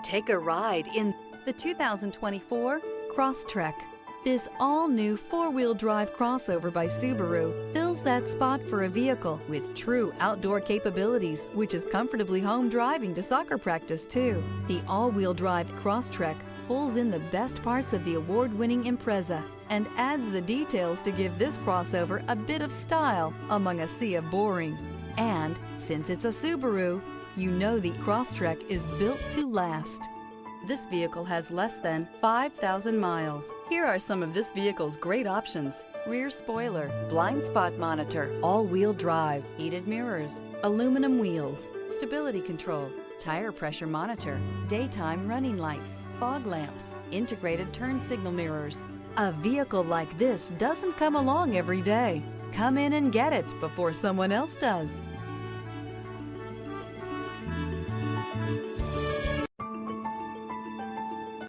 Take a ride in the 2024 Crosstrek. This all-new four-wheel drive crossover by Subaru fills that spot for a vehicle with true outdoor capabilities, which is comfortably home driving to soccer practice too. The all-wheel drive Crosstrek pulls in the best parts of the award-winning Impreza and adds the details to give this crossover a bit of style among a sea of boring. And since it's a Subaru, you know the Crosstrek is built to last. This vehicle has less than 5,000 miles. Here are some of this vehicle's great options: rear spoiler, blind spot monitor, all-wheel drive, heated mirrors, aluminum wheels, stability control, tire pressure monitor, daytime running lights, fog lamps, integrated turn signal mirrors. A vehicle like this doesn't come along every day. Come in and get it before someone else does.